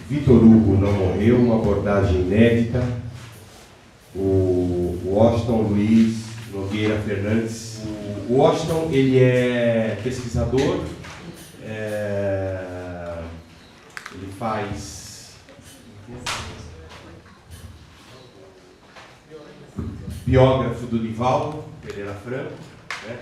Victor Hugo não morreu, uma abordagem inédita. O Washington Luiz Nogueira Fernandes. O Washington, ele é pesquisador, ele faz biógrafo do Divaldo Pereira Franco, né?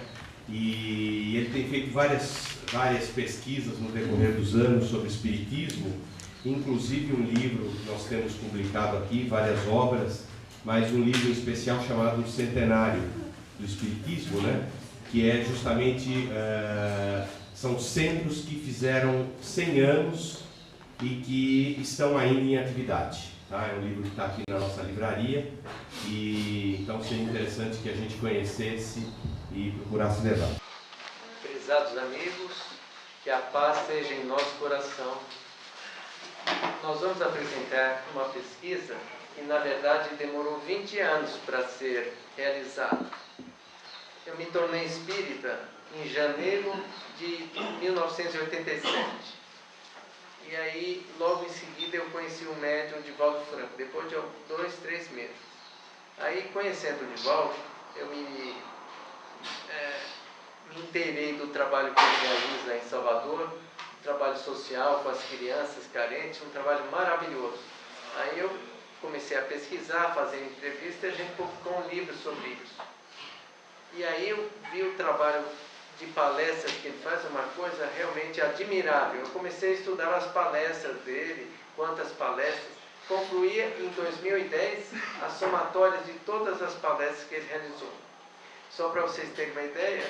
E ele tem feito várias pesquisas no decorrer dos anos sobre espiritismo, inclusive um livro que nós temos publicado aqui, várias obras, mas um livro especial chamado Centenário do Espiritismo, né? Que é justamente, são centros que fizeram 100 anos e que estão ainda em atividade. Tá? É um livro que está aqui na nossa livraria, e então seria interessante que a gente conhecesse e procurasse levar. Prezados amigos, que a paz seja em nosso coração. Nós vamos apresentar uma pesquisa que, na verdade, demorou 20 anos para ser realizada. Eu me tornei espírita em janeiro de 1987. E aí, logo em seguida, eu conheci o médium Divaldo Franco, depois de 2, 3 meses. Aí, conhecendo o Divaldo, eu me inteirei do trabalho que ele realiza em Salvador, trabalho social com as crianças carentes, um trabalho maravilhoso. Aí eu comecei a pesquisar, fazer entrevista, e a gente publicou um livro sobre isso. E aí eu vi o trabalho de palestras que ele faz, uma coisa realmente admirável. Eu comecei a estudar as palestras dele, quantas palestras. Concluía em 2010 as somatórias de todas as palestras que ele realizou. Só para vocês terem uma ideia,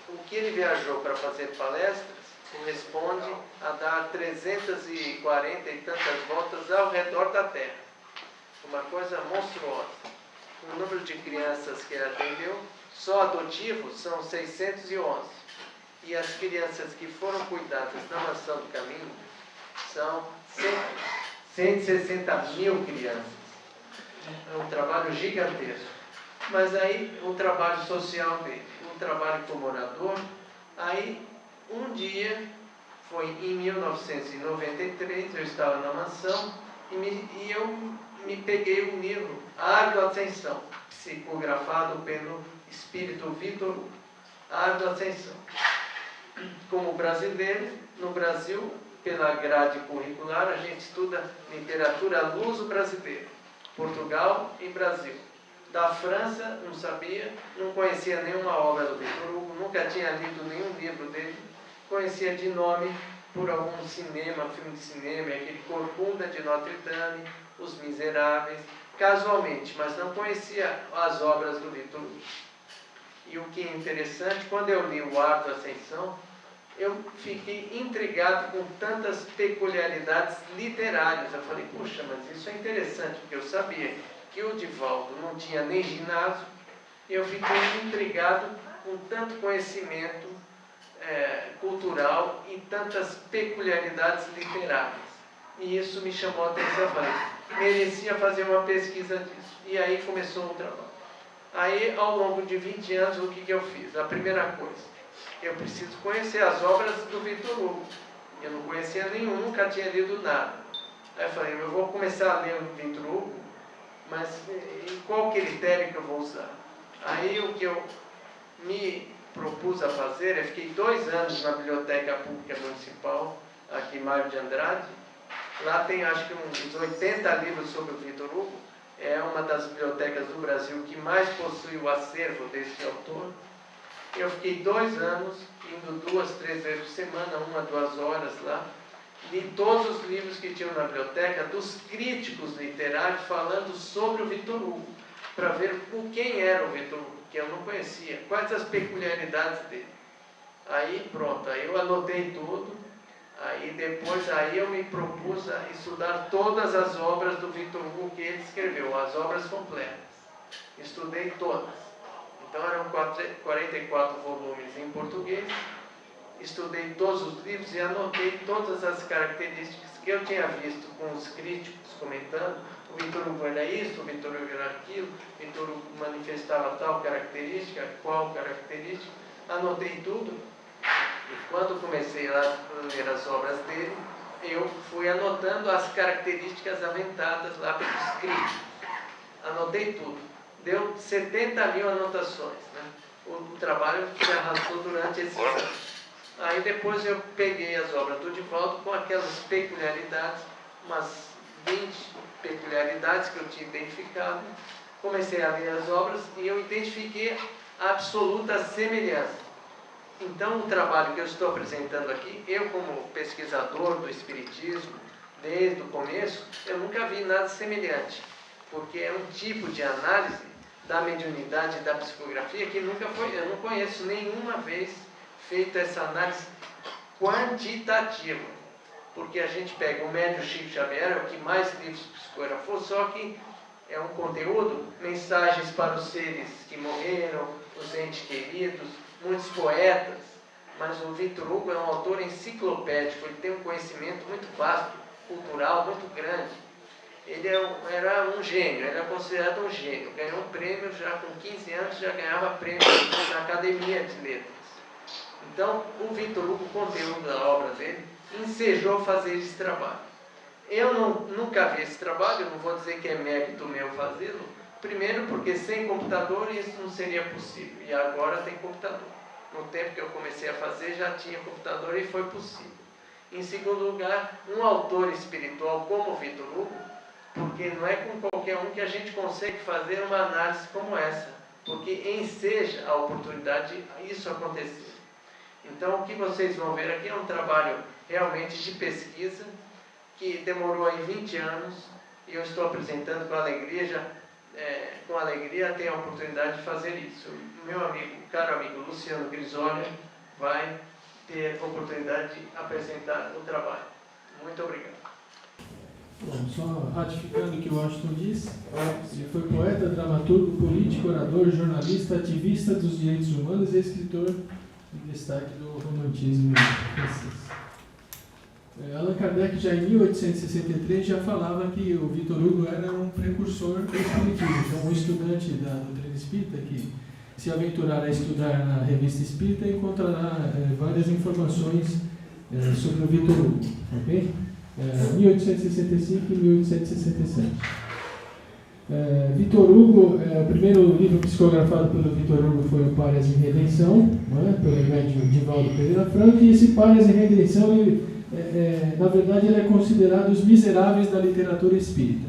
o que ele viajou para fazer palestras corresponde a dar 340 e tantas voltas ao redor da Terra. Uma coisa monstruosa. O número de crianças que ele atendeu, só adotivos, são 611. E as crianças que foram cuidadas na Mansão do Caminho são 160 mil crianças. É um trabalho gigantesco. Mas aí, um trabalho social dele, um trabalho com morador. Aí, um dia, foi em 1993, eu estava na mansão e eu me peguei um livro, Árvore da Ascensão, psicografado pelo espírito Victor Hugo. Árvore da Ascensão. Como brasileiro, no Brasil, pela grade curricular, a gente estuda literatura luso-brasileira, Portugal e Brasil. Da França, não sabia, não conhecia nenhuma obra do Victor Hugo, nunca tinha lido nenhum livro dele, conhecia de nome por algum cinema, filme de cinema, aquele Corcunda de Notre Dame, Os Miseráveis, casualmente, mas não conhecia as obras do Victor Hugo. E o que é interessante, quando eu li o Árvore da Ascensão, eu fiquei intrigado com tantas peculiaridades literárias. Eu falei, puxa, mas isso é interessante, porque eu sabia que o Divaldo não tinha nem ginásio, e eu fiquei intrigado com tanto conhecimento cultural e tantas peculiaridades literárias. E isso me chamou a atenção. Eu falei, merecia fazer uma pesquisa disso. E aí começou o trabalho. Aí, ao longo de 20 anos, o que eu fiz? A primeira coisa, eu preciso conhecer as obras do Victor Hugo. Eu não conhecia nenhum, nunca tinha lido nada. Aí eu falei, eu vou começar a ler o Victor Hugo, mas em qual critério que eu vou usar? Aí o que eu me propus a fazer, eu fiquei 2 anos na Biblioteca Pública Municipal, aqui em Mário de Andrade. Lá tem, acho que uns 80 livros sobre o Victor Hugo. É uma das bibliotecas do Brasil que mais possui o acervo desse autor. Eu fiquei 2 anos, indo 2, 3 vezes por semana, 1 a 2 horas lá. Li todos os livros que tinham na biblioteca, dos críticos literários falando sobre o Victor Hugo, para ver quem era o Victor Hugo, que eu não conhecia, quais as peculiaridades dele. Aí pronto, aí eu anotei tudo, aí depois aí eu me propus a estudar todas as obras do Victor Hugo que ele escreveu, as obras completas. Estudei todas. Então eram 44 volumes em português. Estudei todos os livros e anotei todas as características que eu tinha visto com os críticos comentando. O Victor Hugo era isso, o Victor Hugo era aquilo, o Victor Hugo manifestava tal característica, qual característica. Anotei tudo. E quando comecei a ler as obras dele, eu fui anotando as características aventadas lá pelos críticos. Anotei tudo. Deu 70 mil anotações, né? O trabalho se arrastou durante esses anos. Aí depois eu peguei as obras do Divaldo com aquelas peculiaridades, umas 20 peculiaridades que eu tinha identificado. Comecei a ler as obras e eu identifiquei a absoluta semelhança. Então, o trabalho que eu estou apresentando aqui, eu como pesquisador do Espiritismo, desde o começo, eu nunca vi nada semelhante, porque é um tipo de análise da mediunidade e da psicografia que nunca foi, eu não conheço nenhuma vez feita essa análise quantitativa, porque a gente pega o médium Chico Xavier, é o que mais livros psicografou, só que é um conteúdo, mensagens para os seres que morreram, os entes queridos, muitos poetas, mas o Victor Hugo é um autor enciclopédico, ele tem um conhecimento muito vasto, cultural, muito grande. Ele era um gênio, ele era considerado um gênio, ganhou um prêmio já com 15 anos, já ganhava prêmio na Academia de Letras. Então, o Victor Hugo, o conteúdo da obra dele, ensejou fazer esse trabalho. Eu nunca vi esse trabalho, eu não vou dizer que é mérito meu fazê-lo, primeiro porque sem computador isso não seria possível, e agora tem computador. No tempo que eu comecei a fazer já tinha computador e foi possível. Em segundo lugar, um autor espiritual como o Victor Hugo, porque não é com qualquer um que a gente consegue fazer uma análise como essa, porque enseja a oportunidade de isso acontecer. Então, o que vocês vão ver aqui é um trabalho realmente de pesquisa, que demorou aí 20 anos, e eu estou apresentando com alegria, tenho a oportunidade de fazer isso. Meu amigo, caro amigo Luciano Grisolia, vai ter a oportunidade de apresentar o trabalho. Muito obrigado. Bom, só ratificando o que o Washington disse, ele foi poeta, dramaturgo, político, orador, jornalista, ativista dos direitos humanos e escritor de destaque do romantismo francês. Allan Kardec, já em 1863, já falava que o Victor Hugo era um precursor do espiritismo. Então, um estudante da doutrina espírita que se aventurar a estudar na revista espírita encontrará várias informações sobre o Victor Hugo. Ok? 1865 e 1867. Victor Hugo, o primeiro livro psicografado pelo Victor Hugo foi o Párias em Redenção, pelo médium Divaldo Pereira Franco, e esse Párias em Redenção, na verdade, ele é considerado os miseráveis da literatura espírita.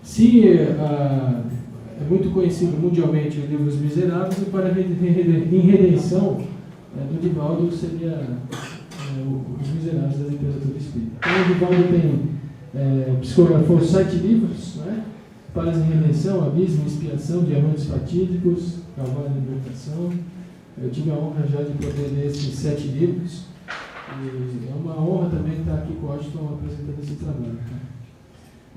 Se é muito conhecido mundialmente o livro Os Miseráveis, e Párias em Redenção do Divaldo seria Os Miseráveis da literatura espírita. Então, o Divaldo psicografou 7 livros, Párias em Redenção, Abismo, Expiação, Diamantes Fatídicos, Calvário e Libertação. Eu tive a honra já de poder ler esses 7 livros. E é uma honra também estar aqui com o Washington apresentando esse trabalho.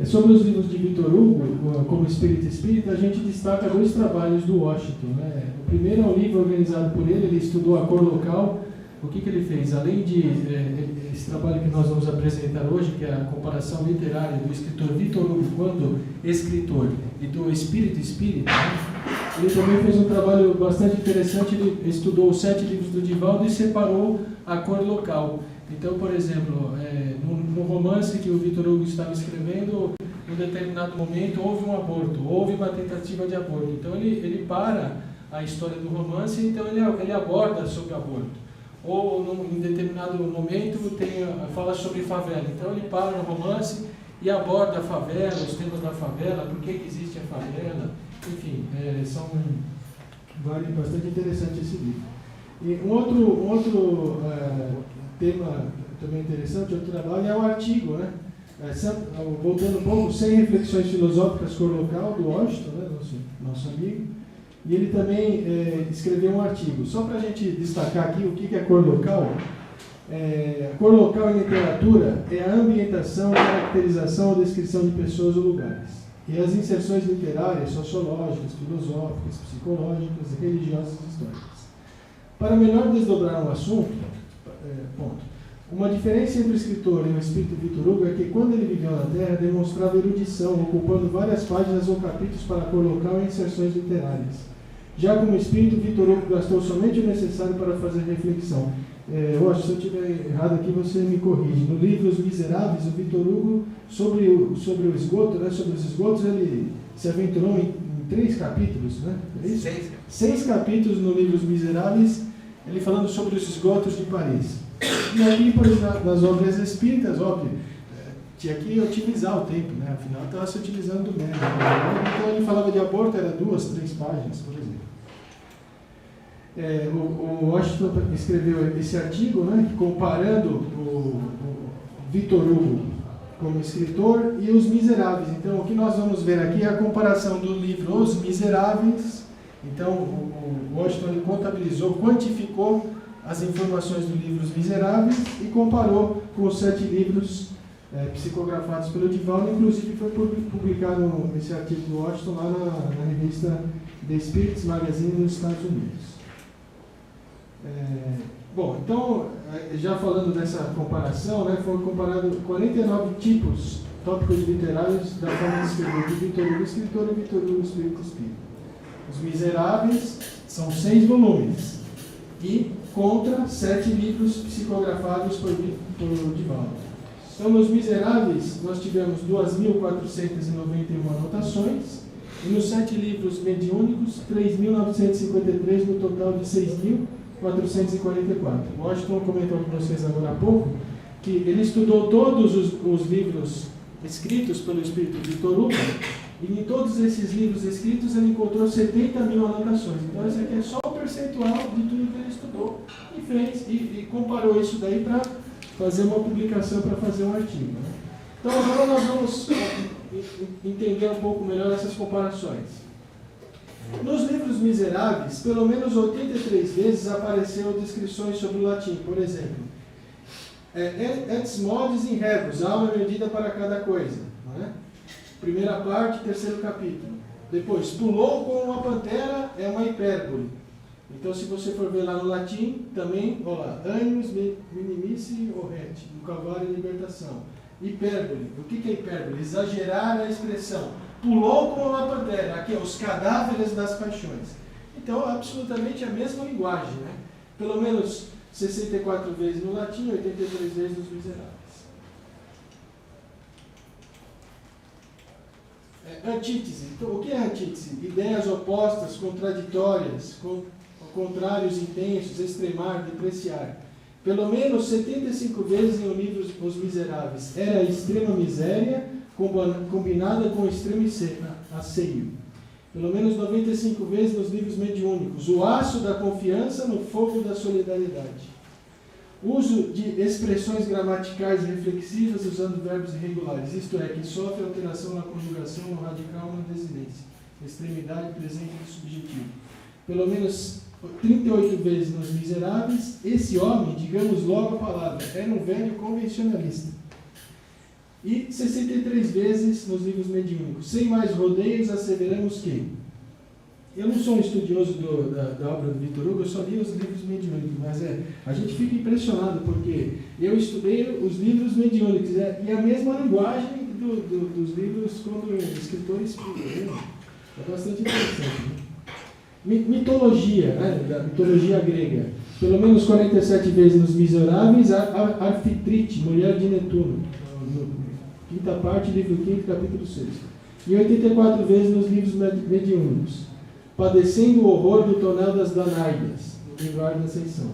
Sobre os livros de Victor Hugo, como Espírito Espírita, a gente destaca 2 trabalhos do Washington. O primeiro é um livro organizado por ele estudou a cor local. O que ele fez? Além de esse trabalho que nós vamos apresentar hoje, que é a comparação literária do escritor Victor Hugo quando escritor e do Espírito Espírita, ele também fez um trabalho bastante interessante. Ele estudou os 7 livros do Divaldo e separou a cor local. Então, por exemplo, no romance que o Victor Hugo estava escrevendo, em um determinado momento houve um aborto, houve uma tentativa de aborto. Então ele para a história do romance, então ele aborda sobre o aborto. Ou em determinado momento fala sobre favela. Então ele para no romance e aborda a favela, os temas da favela, por que existe a favela, enfim, bastante interessante esse livro. E um outro tema também interessante, outro trabalho, é o artigo, voltando um pouco, 100 reflexões filosóficas cor local, do Washington, nosso amigo, e ele também escreveu um artigo. Só para a gente destacar aqui o que é cor local, A cor local em literatura é a ambientação, caracterização ou descrição de pessoas ou lugares. E as inserções literárias, sociológicas, filosóficas, psicológicas, religiosas e históricas. Para melhor desdobrar um assunto, uma diferença entre o escritor e o espírito Victor Hugo é que, quando ele viveu na Terra, demonstrava erudição, ocupando várias páginas ou capítulos para cor local e inserções literárias. Já como espírito, Victor Hugo gastou somente o necessário para fazer reflexão. Eu acho que se eu estiver errado aqui, você me corrige. No livro Os Miseráveis, o Victor Hugo, sobre o esgoto, né, sobre os esgotos, ele se aventurou em 3 capítulos, né? É isso? 6 capítulos no livro Os Miseráveis, ele falando sobre os esgotos de Paris. E aqui, por exemplo, nas obras espíritas, óbvio, tinha que otimizar o tempo, né? Afinal, estava se utilizando do médico. Então, ele falava de aborto, era 2, 3 páginas, por exemplo. O Washington escreveu esse artigo, né, comparando o Victor Hugo como escritor e Os Miseráveis. Então, o que nós vamos ver aqui é a comparação do livro Os Miseráveis. Então, o Washington contabilizou, quantificou as informações do livro Os Miseráveis e comparou com os 7 livros psicografados pelo Divaldo. Inclusive, foi publicado esse artigo do Washington lá na revista The Spirits Magazine nos Estados Unidos. Bom, então, já falando dessa comparação, né, foram comparados 49 tópicos literários da forma de escrever de Victor Hugo, escritor, e Victor Hugo, espírito. Os Miseráveis são 6 volumes e contra 7 livros psicografados por Divaldo. Então, nos Miseráveis, nós tivemos 2.491 anotações e nos 7 livros mediúnicos, 3.953 no total de 6.444. O Washington comentou com vocês agora há pouco que ele estudou todos os livros escritos pelo espírito Victor Hugo, e em todos esses livros escritos ele encontrou 70 mil anotações. Então, esse aqui é só o percentual de tudo que ele estudou e fez, e comparou isso daí para fazer uma publicação, para fazer um artigo, né? Então, agora nós vamos entender um pouco melhor essas comparações. Nos livros Miseráveis, pelo menos 83 vezes apareceram descrições sobre o latim. Por exemplo, et modes in rebus, a alma é medida para cada coisa, não é? Primeira parte, 3º capítulo. Depois, pulou com uma pantera, é uma hipérbole. Então, se você for ver lá no latim, também, olha lá, animus minimici orret, no Calvário e Libertação. Hipérbole. O que é hipérbole? Exagerar a expressão. Pulou com uma pantera, aqui, os cadáveres das paixões. Então, absolutamente a mesma linguagem, né? Pelo menos 64 vezes no latim, 83 vezes nos Miseráveis. Antítese. Então, o que é antítese? Ideias opostas, contraditórias, contrários intensos, extremar, depreciar. Pelo menos 75 vezes no livro Os Miseráveis era a extrema miséria combinada com o extremo asseio. Pelo menos 95 vezes nos livros mediúnicos, o aço da confiança no fogo da solidariedade. Uso de expressões gramaticais reflexivas usando verbos irregulares, isto é, que sofre alteração na conjugação, no radical, na desinência, extremidade, presente e subjetivo. Pelo menos 38 vezes nos Miseráveis, esse homem, digamos logo a palavra, era um velho convencionalista. E 63 vezes nos livros mediúnicos. Sem mais rodeios, asseveramos que... Eu não sou um estudioso da obra do Victor Hugo, eu só li os livros mediúnicos, mas a gente fica impressionado, porque eu estudei os livros mediúnicos, e a mesma linguagem dos livros quando o escritor explica. É bastante interessante, né? Mitologia, né? Da mitologia grega. Pelo menos 47 vezes nos Miseráveis, Arfitrite, mulher de Netuno. Quinta parte, livro 5, capítulo 6. E 84 vezes nos livros mediúnicos. Padecendo o horror do tonel das Danaidas, no linguagem da Ascensão.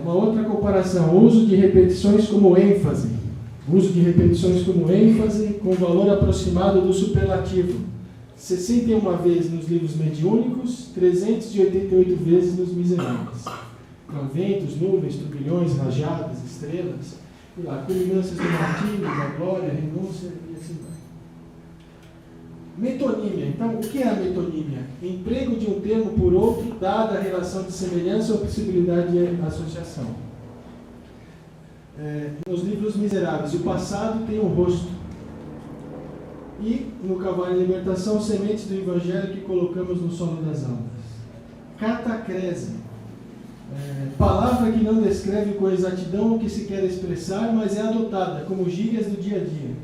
Uma outra comparação, o uso de repetições como ênfase. Uso de repetições como ênfase com valor aproximado do superlativo. 61 vezes nos livros mediúnicos, 388 vezes nos Miseráveis. Com ventos, nuvens, turbilhões, rajadas, estrelas, culminâncias do martírio, da glória, renúncia e assim vai. Metonímia. Então, o que é a metonímia? Emprego de um termo por outro, dada a relação de semelhança ou possibilidade de associação. nos livros miseráveis, o passado tem um rosto. E no Calvário e Libertação, sementes do Evangelho que colocamos no solo das almas. Catacrese. Palavra que não descreve com exatidão o que se quer expressar, mas é adotada como gírias do dia a dia.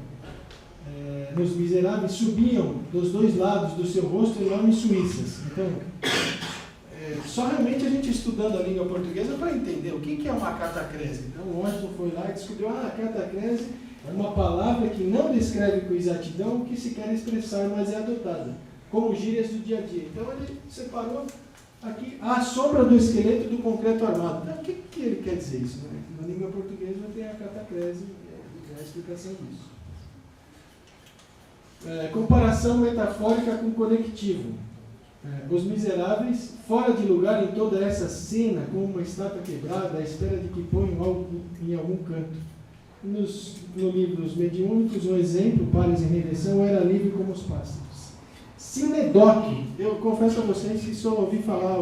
Nos miseráveis subiam dos dois lados do seu rosto enormes suíças. Então, só realmente a gente estudando a língua portuguesa para entender o que é uma catacrese. Então, o Washington foi lá e descobriu, a catacrese é uma palavra que não descreve com exatidão o que se quer expressar, mas é adotada como gírias do dia a dia. Então, ele separou aqui a sombra do esqueleto do concreto armado. Então, o que ele quer dizer isso? Na língua portuguesa tem a catacrese, é a explicação disso. Comparação metafórica com conectivo. Os miseráveis, fora de lugar em toda essa cena, como uma estátua quebrada, à espera de que ponham algo em algum canto. No livro Os Mediúnicos, um exemplo, pares em redenção, era livre como os pássaros. Sinedoque, eu confesso a vocês que só ouvi falar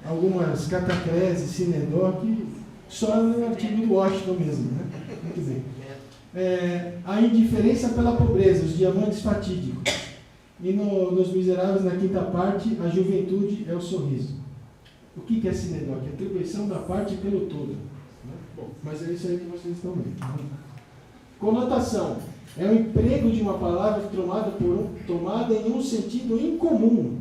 algumas catacreses, sinedoque, só no artigo do Washington mesmo, né? Muito bem. A indiferença pela pobreza, os diamantes fatídicos. E nos Miseráveis, na quinta parte, a juventude é o sorriso. O que é sinedoque? A atribuição da parte pelo todo. Bom, mas é isso aí que vocês estão vendo. Conotação. É o emprego de uma palavra tomada em um sentido incomum,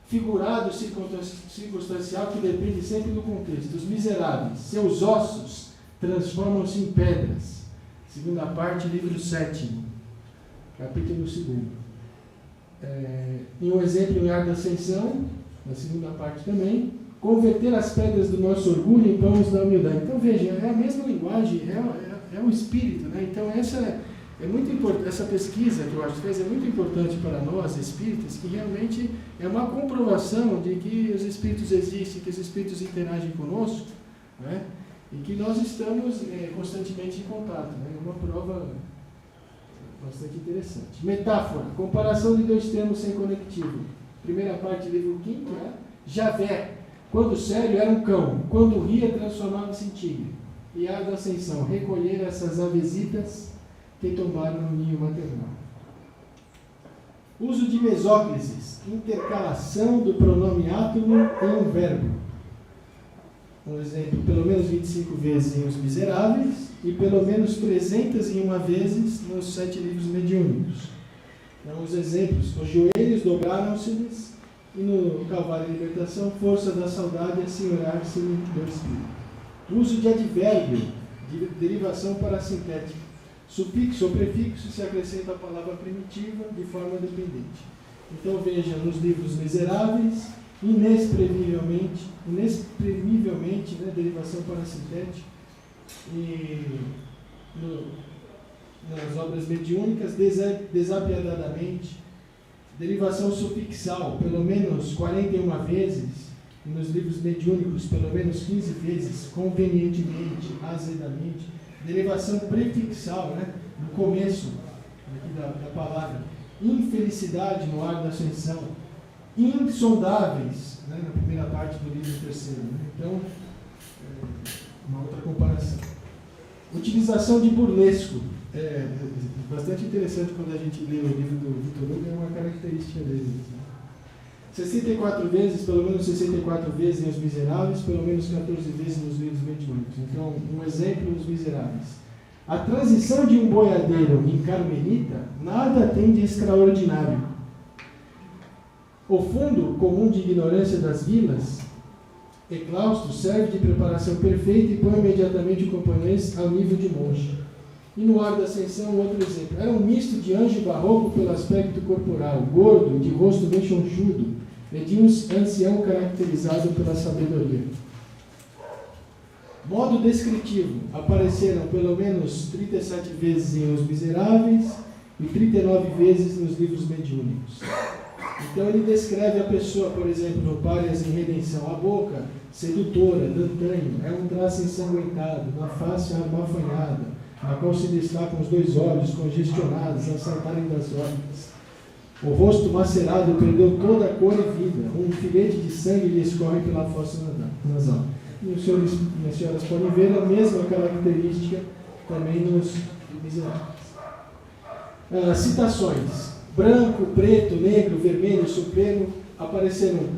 figurado, circunstancial, que depende sempre do contexto. Os miseráveis, seus ossos transformam-se em pedras. Segunda parte, livro 7, capítulo 2. Em um exemplo em Ar da Ascensão, na segunda parte também, converter as pedras do nosso orgulho em pães da humildade. Então veja, é a mesma linguagem, é o espírito, né? Então é muito importante, essa pesquisa que o Washington fez é muito importante para nós espíritas, que realmente é uma comprovação de que os espíritos existem, que os espíritos interagem conosco, né? E que nós estamos constantemente em contato, né? É uma prova bastante interessante. Metáfora, comparação de dois termos sem conectivo. Primeira parte, livro 5, né? Javé, quando sério era um cão, quando ria transformava-se em tigre. E Ar da Ascensão, recolher essas avesitas que tomaram no ninho maternal. Uso de mesóclises, intercalação do pronome átomo em um verbo. Um exemplo, pelo menos 25 vezes em Os Miseráveis e pelo menos 301 vezes nos 7 livros mediúnicos. Então, os exemplos: os joelhos dobraram-se-lhes e no Calvário e Libertação, força da saudade a senhorar-se do espírito. Uso de advérbio, de derivação parasintética. Sufixo ou prefixo se acrescenta a palavra primitiva de forma dependente. Então veja, nos livros Miseráveis, inexprimivelmente, né, derivação parasintética, e nas obras mediúnicas, desapiadadamente, derivação sufixal, pelo menos 41 vezes, e nos livros mediúnicos, pelo menos 15 vezes, convenientemente, azedamente, derivação prefixal, né, no começo aqui da palavra, infelicidade no Ar da Ascensão, insondáveis, né, na primeira parte do livro terceiro. Né? Então, uma outra comparação. Utilização de burlesco. É bastante interessante quando a gente lê o livro do Vitor Hugo, é uma característica dele. 64 vezes, pelo menos 64 vezes em Os Miseráveis, pelo menos 14 vezes nos livros mediúnicos. Então, um exemplo nos Miseráveis. A transição de um boiadeiro em carmelita nada tem de extraordinário. O fundo comum de ignorância das vilas, eclausto, serve de preparação perfeita e põe imediatamente o camponês ao nível de monge. E no Ar da Ascensão, outro exemplo. Era um misto de anjo barroco pelo aspecto corporal, gordo, de rosto rechonchudo, e de um ancião caracterizado pela sabedoria. Modo descritivo. Apareceram pelo menos 37 vezes em Os Miseráveis e 39 vezes nos livros mediúnicos. Então ele descreve a pessoa, por exemplo, no Párias em Redenção. A boca, sedutora, d'antanho, é um traço ensanguentado, na face armafanhada, na qual se destacam os 2 olhos congestionados a saltarem das órbitas. O rosto macerado perdeu toda a cor e vida, um filete de sangue lhe escorre pela fossa nasal. E os senhores e as senhoras podem ver a mesma característica também nos Miseráveis. Citações: branco, preto, negro, vermelho, supremo apareceram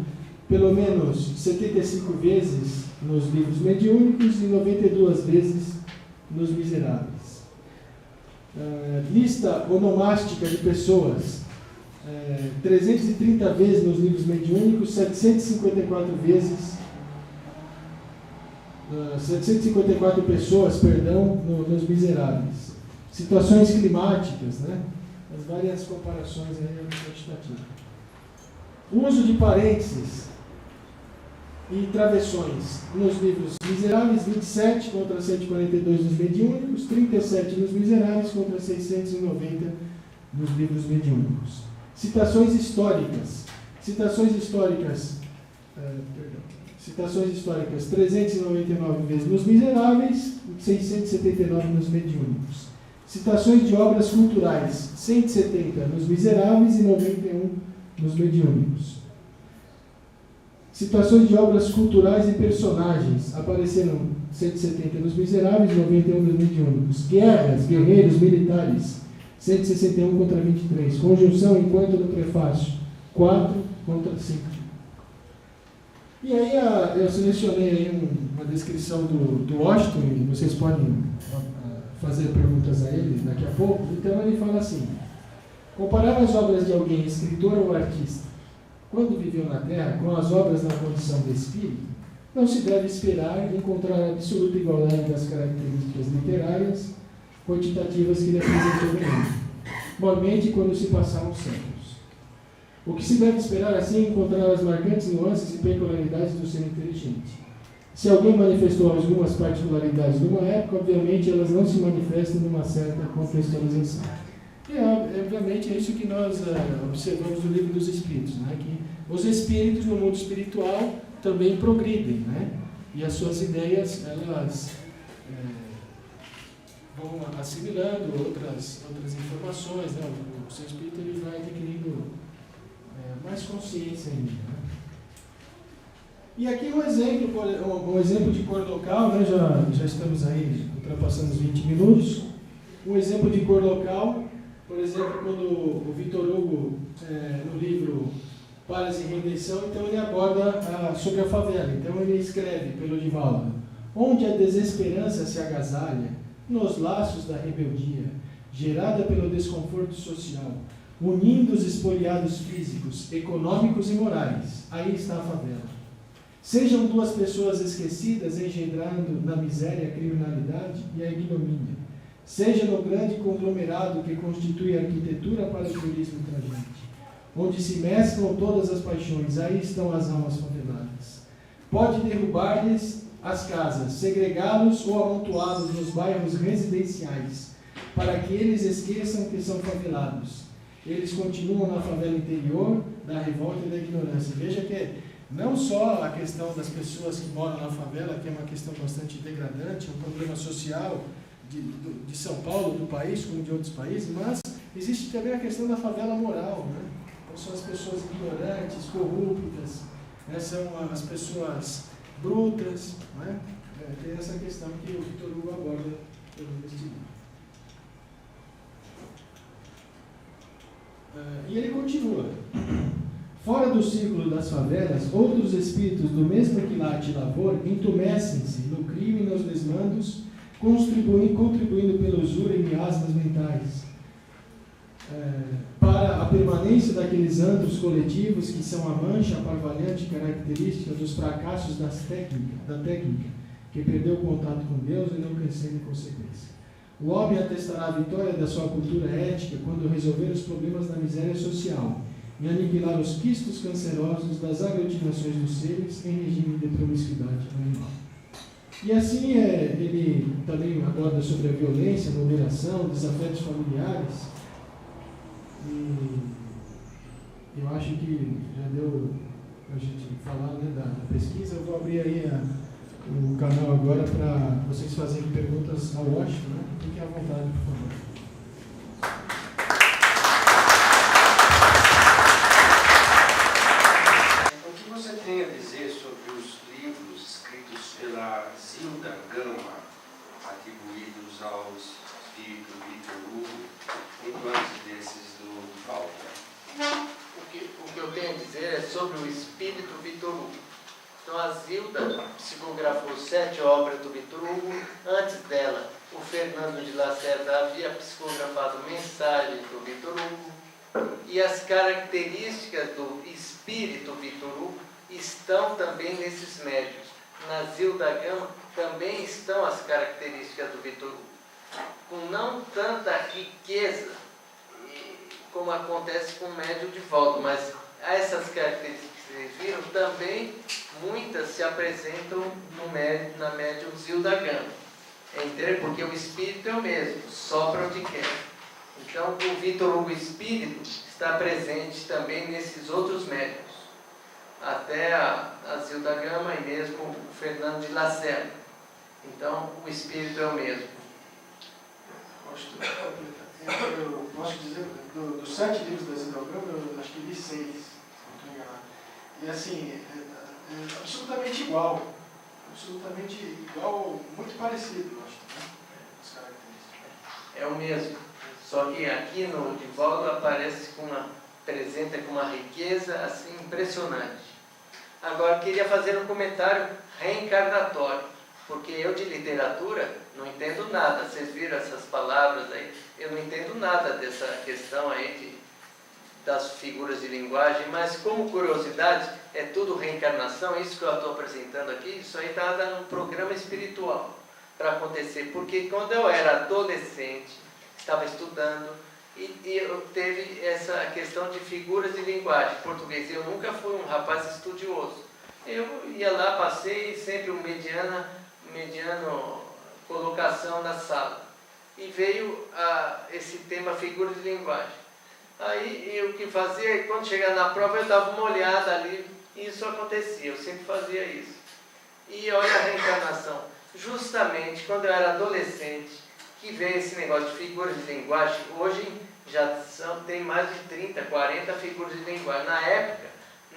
pelo menos 75 vezes nos livros mediúnicos e 92 vezes nos Miseráveis. Lista onomástica de pessoas: 330 vezes nos livros mediúnicos, 754 vezes 754 pessoas, perdão, nos Miseráveis. Situações climáticas, né? As várias comparações aí quantitativas. Uso de parênteses e travessões nos livros Miseráveis, 27 contra 142 nos mediúnicos, 37 nos Miseráveis contra 690 nos livros mediúnicos. Citações históricas. Citações históricas 399 vezes nos Miseráveis, 679 nos mediúnicos. Citações de obras culturais, 170 nos Miseráveis e 91 nos mediúnicos. Citações de obras culturais e personagens apareceram 170 nos Miseráveis e 91 nos mediúnicos. Guerras, guerreiros, militares, 161 contra 23. Conjunção enquanto no prefácio, 4 contra 5. E aí eu selecionei aí uma descrição do Washington, e vocês podem fazer perguntas a ele daqui a pouco. Então ele fala assim: comparar as obras de alguém, escritor ou artista, quando viveu na Terra, com as obras na condição de espírito, não se deve esperar encontrar absoluta igualdade das características literárias quantitativas que lhe apresentou o mundo, mormente quando se passaram séculos. O que se deve esperar assim é encontrar as marcantes nuances e peculiaridades do ser inteligente. Se alguém manifestou algumas particularidades numa época, obviamente elas não se manifestam numa certa contextualização. E obviamente é isso que nós observamos no Livro dos Espíritos, né? Que os espíritos no mundo espiritual também progridem, né? E as suas ideias, elas vão assimilando outras informações, né? O seu espírito ele vai adquirindo mais consciência ainda, né? E aqui um exemplo de cor local, né? Já estamos aí ultrapassando os 20 minutos. Um exemplo de cor local, por exemplo, quando o Victor Hugo, no livro Paz e Redenção, então ele aborda sobre a favela. Então ele escreve pelo Divaldo: onde a desesperança se agasalha, nos laços da rebeldia, gerada pelo desconforto social, unindo os espoliados físicos, econômicos e morais, aí está a favela. Sejam duas pessoas esquecidas engendrando na miséria a criminalidade e a ignomínia, seja no grande conglomerado que constitui a arquitetura para o turismo tragente, onde se mesclam todas as paixões, aí estão as almas faveladas. Pode derrubar-lhes as casas, segregá-los ou amontoá-los nos bairros residenciais, para que eles esqueçam que são favelados. Eles continuam na favela interior da revolta e da ignorância. Veja que não só a questão das pessoas que moram na favela, que é uma questão bastante degradante, um problema social de São Paulo, do país, como de outros países, mas existe também a questão da favela moral, né? Então, são as pessoas ignorantes, corruptas, né? São as pessoas brutas, né? Tem essa questão que o Victor Hugo aborda neste livro. E ele continua: fora do círculo das favelas, outros espíritos do mesmo quilate e lavor entumecem-se no crime e nos desmandos, contribuindo pela usura e miasmas mentais, para a permanência daqueles antros coletivos que são a mancha parvalhante característica dos fracassos da técnica, que perdeu o contato com Deus e não cresceu em consequência. O homem atestará a vitória da sua cultura ética quando resolver os problemas da miséria social e aniquilar os quistos cancerosos das aglutinações dos seres em regime de promiscuidade animal. E assim ele também aborda sobre a violência, a moderação, desafetos familiares. E eu acho que já deu para a gente falar, né, da pesquisa. Eu vou abrir aí o canal agora para vocês fazerem perguntas ao Washington, né? Fiquem à vontade, por favor. O que você tem a dizer sobre os livros escritos pela espírito Vitor Hugo, muito antes desses do Paulo. O que eu tenho a dizer é sobre o espírito Vitor Hugo. Então, a Zilda psicografou 7 obras do Vitor Hugo. Antes dela, o Fernando de Lacerda havia psicografado mensagens do Vitor Hugo. E as características do espírito Vitor Hugo estão também nesses médiuns. Na Zilda Gama também estão as características do Vitor Hugo, com não tanta riqueza como acontece com o médium de volta, mas essas características que vocês viram também muitas se apresentam na médium Zilda Gama. Entendeu? Porque o espírito é o mesmo, sopra onde quer. Então o Vitor Hugo espírito está presente também nesses outros médiuns, até a Zilda Gama e mesmo o Fernando de Lacerda. Então o espírito é o mesmo. Eu posso dizer, dos 7 livros da Zilda Gama, eu acho que li 6, se não estou enganado. E assim, é absolutamente igual, muito parecido, eu acho, né? As características. É o mesmo, só que aqui no Divaldo aparece apresenta com uma riqueza assim impressionante. Agora, queria fazer um comentário reencarnatório, porque eu de literatura não entendo nada. Vocês viram essas palavras aí? Eu não entendo nada dessa questão aí das figuras de linguagem, mas como curiosidade, é tudo reencarnação. Isso que eu estou apresentando aqui, isso aí está num programa espiritual para acontecer, porque quando eu era adolescente, estava estudando, e eu teve essa questão de figuras de linguagem português. Eu nunca fui um rapaz estudioso. Eu ia lá, passei sempre um mediano colocação na sala. E veio esse tema figuras de linguagem. Aí eu que fazia, quando chegava na prova eu dava uma olhada ali, e isso acontecia, eu sempre fazia isso. E olha a reencarnação. Justamente quando eu era adolescente, que veio esse negócio de figuras de linguagem. Hoje já tem mais de 30, 40 figuras de linguagem. Na época,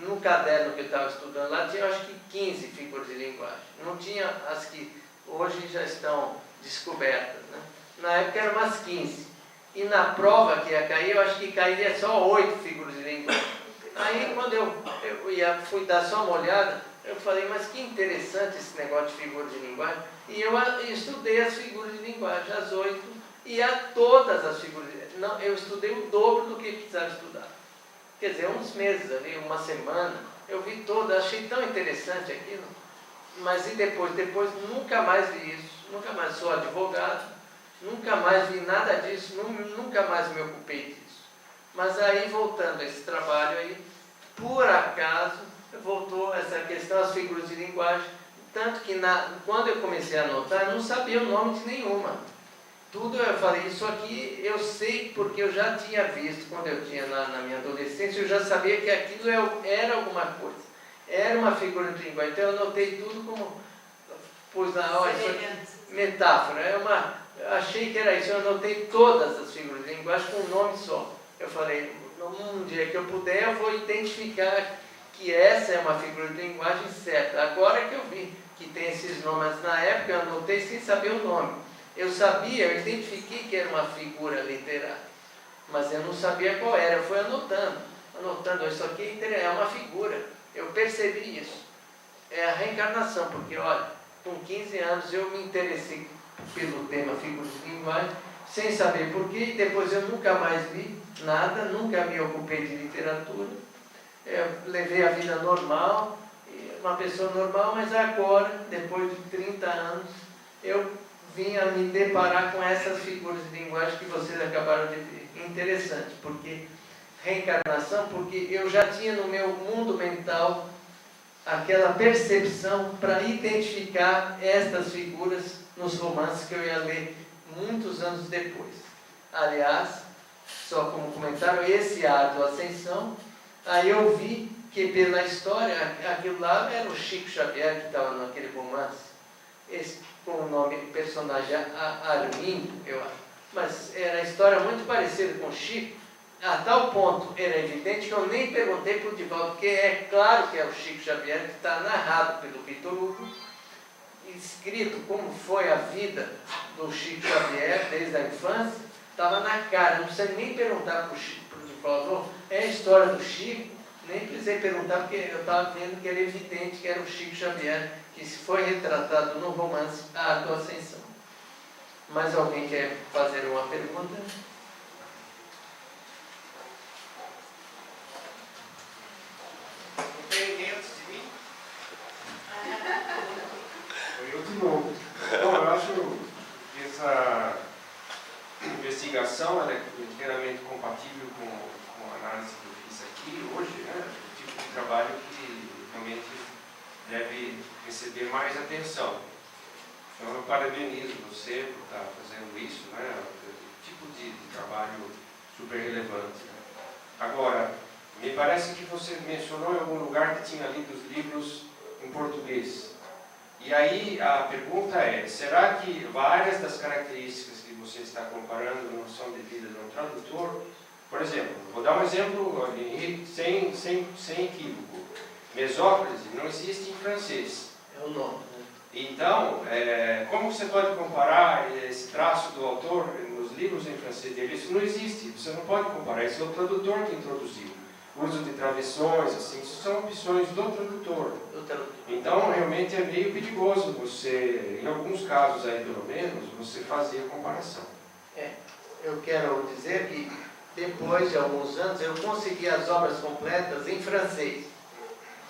no caderno que eu estava estudando lá, tinha acho que 15 figuras de linguagem. Não tinha as que hoje já estão descobertas, né? Na época eram umas 15. E na prova que ia cair, eu acho que cairia só 8 figuras de linguagem. Aí quando eu fui dar só uma olhada, eu falei, mas que interessante esse negócio de figuras de linguagem. E eu estudei as figuras de linguagem, as 8, e a todas as figuras de linguagem. Não, eu estudei o dobro do que precisava estudar. Quer dizer, uns meses ali, uma semana, eu vi todas, achei tão interessante aquilo. Mas e depois nunca mais vi isso, nunca mais sou advogado, nunca mais vi nada disso, nunca mais me ocupei disso. Mas aí, voltando a esse trabalho aí, por acaso, voltou essa questão, as figuras de linguagem, tanto que quando eu comecei a anotar, eu não sabia o nome de nenhuma. Tudo eu falei, isso aqui eu sei porque eu já tinha visto, quando eu tinha na minha adolescência, eu já sabia que aquilo era alguma coisa, era uma figura de linguagem. Então eu anotei tudo como, pois na hora, metáfora, achei que era isso, eu anotei todas as figuras de linguagem com um nome só. Eu falei, um dia que eu puder, eu vou identificar que essa é uma figura de linguagem certa. Agora que eu vi que tem esses nomes, na época eu anotei sem saber o nome. Eu identifiquei que era uma figura literária, mas eu não sabia qual era. Eu fui anotando, isso aqui é uma figura. Eu percebi isso. É a reencarnação, porque olha, com 15 anos eu me interessei pelo tema figuras de linguagem, sem saber porquê, e depois eu nunca mais li nada, nunca me ocupei de literatura. Eu levei a vida normal, uma pessoa normal, mas agora, depois de 30 anos, eu vim a me deparar com essas figuras de linguagem que vocês acabaram de ver. Interessante, porque reencarnação, porque eu já tinha no meu mundo mental aquela percepção para identificar estas figuras nos romances que eu ia ler muitos anos depois. Aliás, só como comentário, esse Árduo Ascensão, aí eu vi que pela história, aquilo lá era o Chico Xavier que estava naquele romance, com o nome de personagem Armindo, eu acho. Mas era a história muito parecida com o Chico, a tal ponto era evidente que eu nem perguntei para o Divaldo, porque é claro que é o Chico Xavier que está narrado pelo Vitor Hugo, escrito como foi a vida do Chico Xavier desde a infância, estava na cara, não precisa nem perguntar para o Chico, porque falou, é a história do Chico, nem precisei perguntar, porque eu estava vendo que era evidente que era o Chico Xavier, que se foi retratado no romance A Tua Ascensão. Mais alguém quer fazer uma pergunta? Não tem ninguém antes de mim? Foi eu de novo. Bom, eu acho que essa investigação ela é inteiramente compatível com a análise que eu fiz aqui hoje, né? O tipo de trabalho que realmente deve receber mais atenção. Então eu parabenizo você por estar fazendo isso, né? Um tipo de trabalho super relevante. Né? Agora, me parece que você mencionou em algum lugar que tinha lido os livros em português. E aí a pergunta é, será que várias das características que você está comparando não são devidas a um tradutor? Por exemplo, vou dar um exemplo sem equívoco. Mesóclise não existe em francês. É o nome. Então, como você pode comparar esse traço do autor nos livros em francês dele? Isso não existe, você não pode comparar, esse é o tradutor que introduziu. O uso de travessões, assim, isso são opções do tradutor. Então, realmente é meio perigoso você, em alguns casos aí pelo menos, você fazer a comparação. Eu quero dizer que depois de alguns anos eu consegui as obras completas em francês.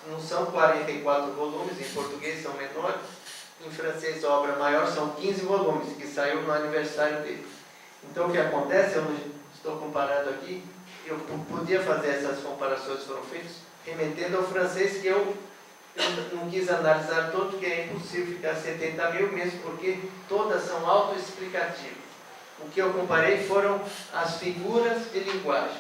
Não são 44 volumes, em português são menores. Em francês, a obra maior são 15 volumes, que saiu no aniversário dele. Então, o que acontece, eu não estou comparando aqui, eu podia fazer essas comparações que foram feitas, remetendo ao francês, que eu não quis analisar todo, porque é impossível ficar 70 mil, mesmo porque todas são autoexplicativas. O que eu comparei foram as figuras de linguagem,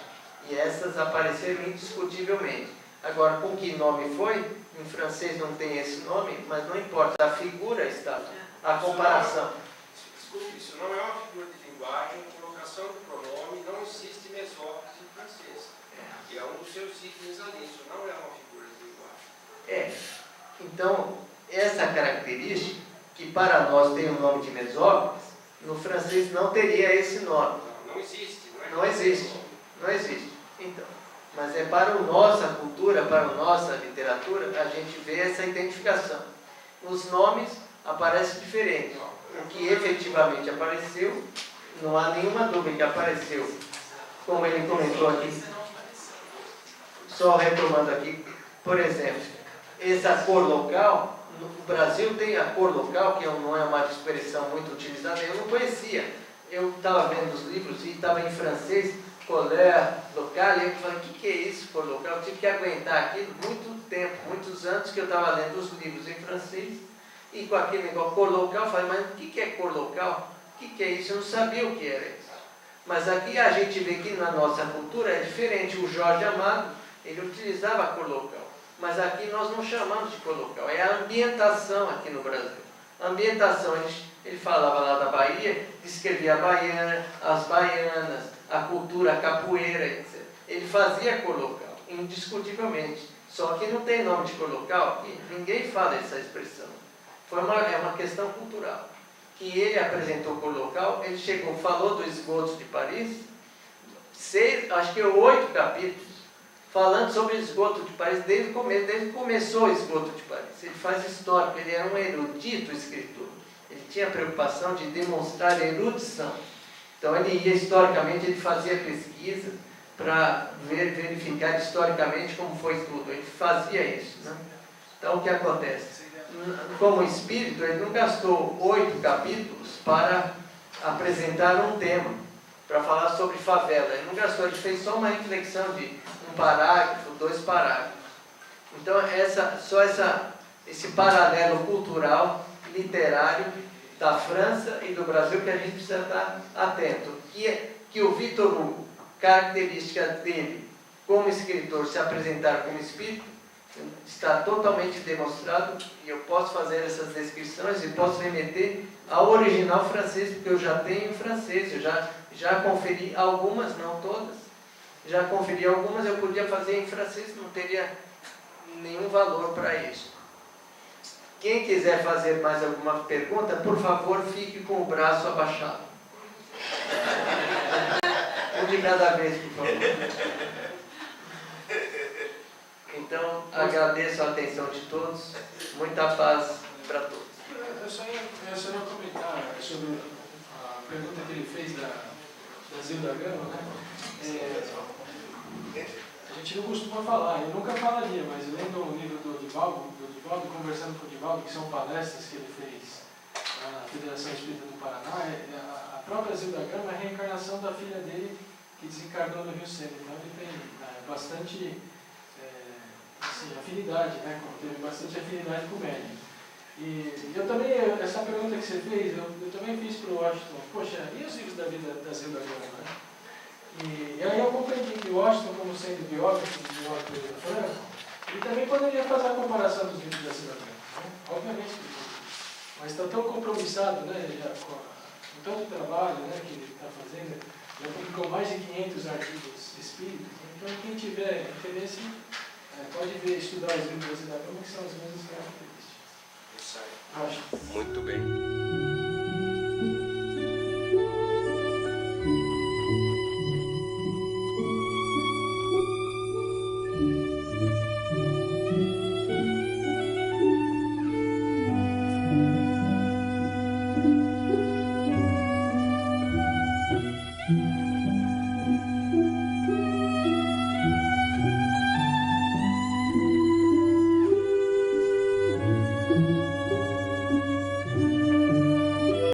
e essas apareceram indiscutivelmente. Agora, com que nome foi? Em francês não tem esse nome, mas não importa, a figura está, a comparação. Desculpe, isso não é uma figura de linguagem, colocação do pronome, não existe mesóclise em francês. E é um dos seus signos ali, isso não é uma figura de linguagem. Então, essa característica, que para nós tem o nome de mesóclise, no francês não teria esse nome. Não existe, não é? Não existe. Então, mas é para a nossa cultura, para a nossa literatura, a gente vê essa identificação. Os nomes aparecem diferentes. O que efetivamente apareceu, não há nenhuma dúvida que apareceu. Como ele comentou aqui, só retomando aqui, por exemplo, essa cor local, no Brasil tem a cor local, que não é uma expressão muito utilizada, eu não conhecia. Eu estava vendo os livros e estava em francês, colère local, e eu falei, o que é isso, cor local? Eu tive que aguentar aquilo muito tempo, muitos anos que eu estava lendo os livros em francês, e com aquele negócio, cor local, eu falei, mas o que é cor local? O que é isso? Eu não sabia o que era isso. Mas aqui a gente vê que na nossa cultura é diferente. O Jorge Amado, ele utilizava a cor local, mas aqui nós não chamamos de cor local, é a ambientação aqui no Brasil. A ambientação, ele falava lá da Bahia, descrevia a baiana, as baianas, a cultura, a capoeira, etc. Ele fazia cor local, indiscutivelmente. Só que não tem nome de cor local, e ninguém fala essa expressão. É uma questão cultural. Que ele apresentou cor local, ele chegou, falou do esgoto de Paris, 8 capítulos, falando sobre o esgoto de Paris, desde que começou o esgoto de Paris. Ele faz história, ele era um erudito escritor. Ele tinha a preocupação de demonstrar erudição. Então ele ia historicamente, ele fazia pesquisa para verificar historicamente como foi tudo. Ele fazia isso, né? Então o que acontece? Como espírito, ele não gastou 8 capítulos para apresentar um tema, para falar sobre favela. Ele não gastou, ele fez só uma reflexão de um parágrafo, 2 parágrafos. Então esse paralelo cultural, literário da França e do Brasil que a gente precisa estar atento. Que o Victor Hugo, característica dele como escritor, se apresentar como espírito, está totalmente demonstrado, e eu posso fazer essas descrições e posso remeter ao original francês, porque eu já tenho francês, eu já conferi algumas, não todas, já conferi algumas, eu podia fazer em francês, não teria nenhum valor para isso. Quem quiser fazer mais alguma pergunta, por favor, fique com o braço abaixado. Um de cada vez, por favor. Então, agradeço a atenção de todos. Muita paz para todos. Eu só ia comentar sobre a pergunta que ele fez da Zilda Gama, né? A gente não costuma falar, eu nunca falaria, mas eu lembro um livro do Divaldo, conversando com o Divaldo, que são palestras que ele fez na Federação Espírita do Paraná. A própria Zilda Gama é a reencarnação da filha dele, que desencarnou no Rio Sena. Então ele tem bastante assim, afinidade, né? Teve bastante afinidade com o médium. E eu também, essa pergunta que você fez, eu também fiz para o Washington, poxa, e os livros da vida da Zilda Gama, né? E aí eu compreendi que o Washington, como sendo biógrafo de Pereira Franco, ele também poderia fazer a comparação dos livros da Zilda Gama, né? Obviamente, mas está tão compromissado, né, já com tanto trabalho, né, que ele está fazendo, já publicou mais de 500 artigos espíritas, então quem tiver interesse pode ver, estudar os livros da Zilda Gama, que são as mesmas características. Muito bem.